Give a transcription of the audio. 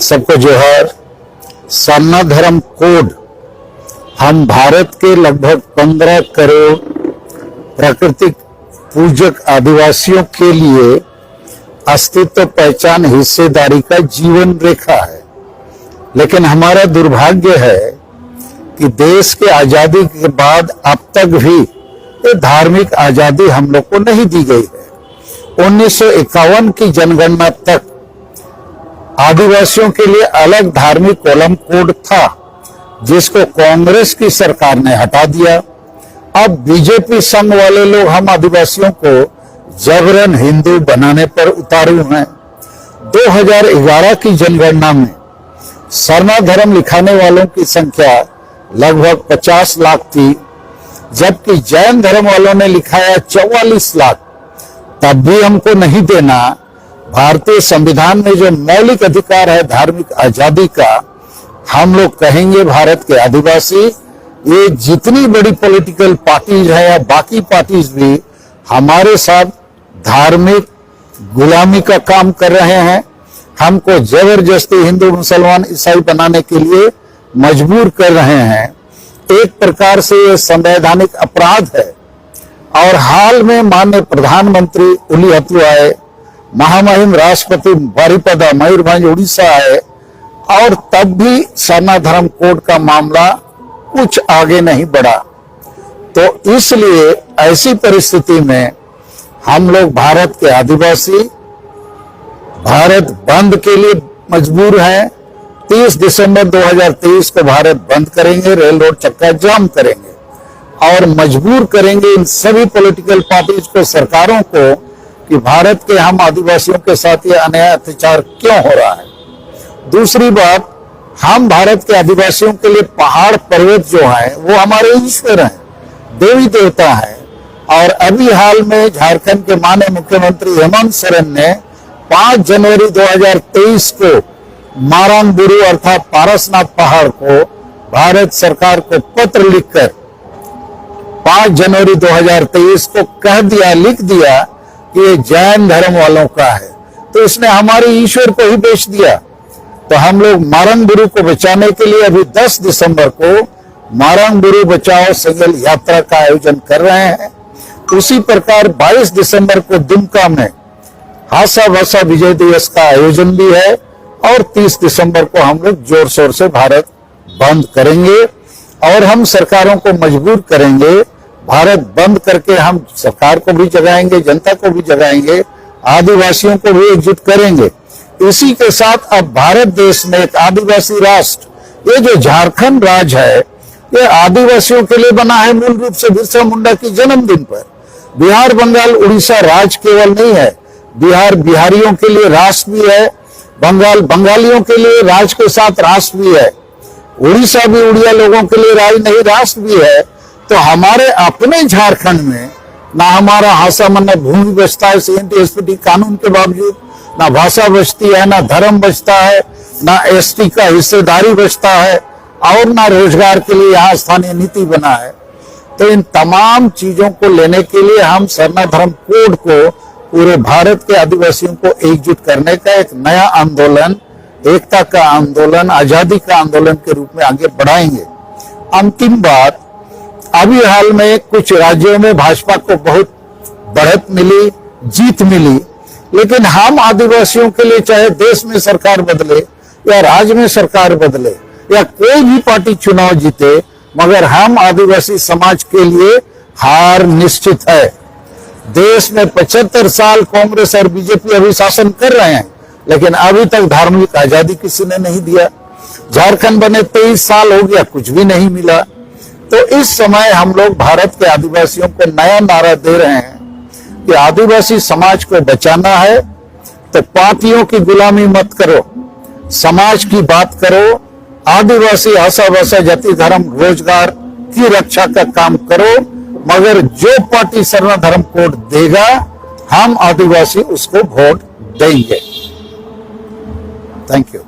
सबको जोहार। सरना धर्म कोड हम भारत के लगभग 15 करोड़ प्राकृतिक पूजक आदिवासियों के लिए अस्तित्व, पहचान, हिस्सेदारी का जीवन रेखा है। लेकिन हमारा दुर्भाग्य है कि देश के आजादी के बाद अब तक भी ये धार्मिक आजादी हम लोग को नहीं दी गई है। 1951 की जनगणना तक आदिवासियों के लिए अलग धार्मिक कॉलम कोड था, जिसको कांग्रेस की सरकार ने हटा दिया। अब बीजेपी संघ वाले लोग हम आदिवासियों को जबरन हिंदू बनाने पर उतारू हैं। 2011 की जनगणना में सरना धर्म लिखाने वालों की संख्या लगभग 50 लाख थी, जबकि जैन धर्म वालों ने लिखाया 44 लाख। तब भी हमको नहीं देना। भारतीय संविधान में जो मौलिक अधिकार है धार्मिक आजादी का, हम लोग कहेंगे भारत के आदिवासी, ये जितनी बड़ी पॉलिटिकल पार्टीज है या बाकी पार्टीज भी हमारे साथ धार्मिक गुलामी का काम कर रहे हैं। हमको जबरदस्ती हिंदू, मुसलमान, ईसाई बनाने के लिए मजबूर कर रहे हैं। एक प्रकार से ये संवैधानिक अपराध है। और हाल में माननीय प्रधानमंत्री उलिहतु आए, महामहिम राष्ट्रपति बारिपदा मयूरभंज उड़ीसा आए, और तब भी सरना धर्म कोड का मामला कुछ आगे नहीं बढ़ा। तो इसलिए ऐसी परिस्थिति में हम लोग भारत के आदिवासी भारत बंद के लिए मजबूर हैं। 30 दिसंबर 2023 को भारत बंद करेंगे, रेल रोड चक्का जाम करेंगे और मजबूर करेंगे इन सभी पॉलिटिकल पार्टीज को, सरकारों को, कि भारत के हम आदिवासियों के साथ ये अन्याय अत्याचार क्यों हो रहा है। दूसरी बात, हम भारत के आदिवासियों के लिए पहाड़ पर्वत जो है वो हमारे ईश्वर हैं, देवी देवता हैं। और अभी हाल में झारखंड के माननीय मुख्यमंत्री हेमंत सोरेन ने 5 जनवरी 2023 को मारांगबुरु अर्थात पारसनाथ पहाड़ को भारत सरकार को पत्र लिखकर 5 जनवरी 2023 को कह दिया, लिख दिया कि ये जैन धर्म वालों का है। तो इसने हमारे ईश्वर को ही बेच दिया। तो हम लोग मारांगबुरु को बचाने के लिए अभी 10 दिसंबर को मारांगबुरु बचाओ संगल यात्रा का आयोजन कर रहे हैं। उसी प्रकार 22 दिसंबर को दुमका में हासा भाषा विजय दिवस का आयोजन भी है। और 30 दिसंबर को हम लोग जोर शोर से भारत बंद करेंगे और हम सरकारों को मजबूर करेंगे। भारत बंद करके हम सरकार को भी जगाएंगे, जनता को भी जगाएंगे, आदिवासियों को भी एकजुट करेंगे। इसी के साथ अब भारत देश में एक आदिवासी राष्ट्र, ये जो झारखंड राज्य है, ये आदिवासियों के लिए बना है मूल रूप से बिरसा मुंडा की जन्मदिन पर। बिहार, बंगाल, उड़ीसा राज्य केवल नहीं है, बिहार बिहारियों के लिए राष्ट्र भी है, बंगाल बंगालियों के लिए राज्य के साथ राष्ट्र भी है, उड़ीसा भी उड़िया लोगों के लिए राज्य नहीं राष्ट्र भी है। तो हमारे अपने झारखंड में ना हमारा हासा मन्ना भूमि बचता है CNT-SPT कानून के बावजूद, ना भाषा बचती है, ना धर्म बचता है, ना ST का हिस्सेदारी बचता है, और ना रोजगार के लिए यहाँ स्थानीय नीति बना है। तो इन तमाम चीजों को लेने के लिए हम सरना धर्म कोड को पूरे भारत के आदिवासियों को एकजुट करने का एक नया आंदोलन, एकता का आंदोलन, आजादी का आंदोलन के रूप में आगे बढ़ाएंगे। अंतिम बात, अभी हाल में कुछ राज्यों में भाजपा को बहुत बढ़त मिली, जीत मिली, लेकिन हम आदिवासियों के लिए चाहे देश में सरकार बदले या राज्य में सरकार बदले या कोई भी पार्टी चुनाव जीते, मगर हम आदिवासी समाज के लिए हार निश्चित है। देश में 75 साल कांग्रेस और बीजेपी अभी शासन कर रहे हैं, लेकिन अभी तक धार्मिक आजादी किसी ने नहीं दिया। झारखंड बने 23 साल हो गया, कुछ भी नहीं मिला। तो इस समय हम लोग भारत के आदिवासियों को नया नारा दे रहे हैं कि आदिवासी समाज को बचाना है तो पार्टियों की गुलामी मत करो, समाज की बात करो, आदिवासी आशा भाषा जाति धर्म रोजगार की रक्षा का काम करो। मगर जो पार्टी सरना धर्म कोड देगा, हम आदिवासी उसको वोट देंगे। Thank you.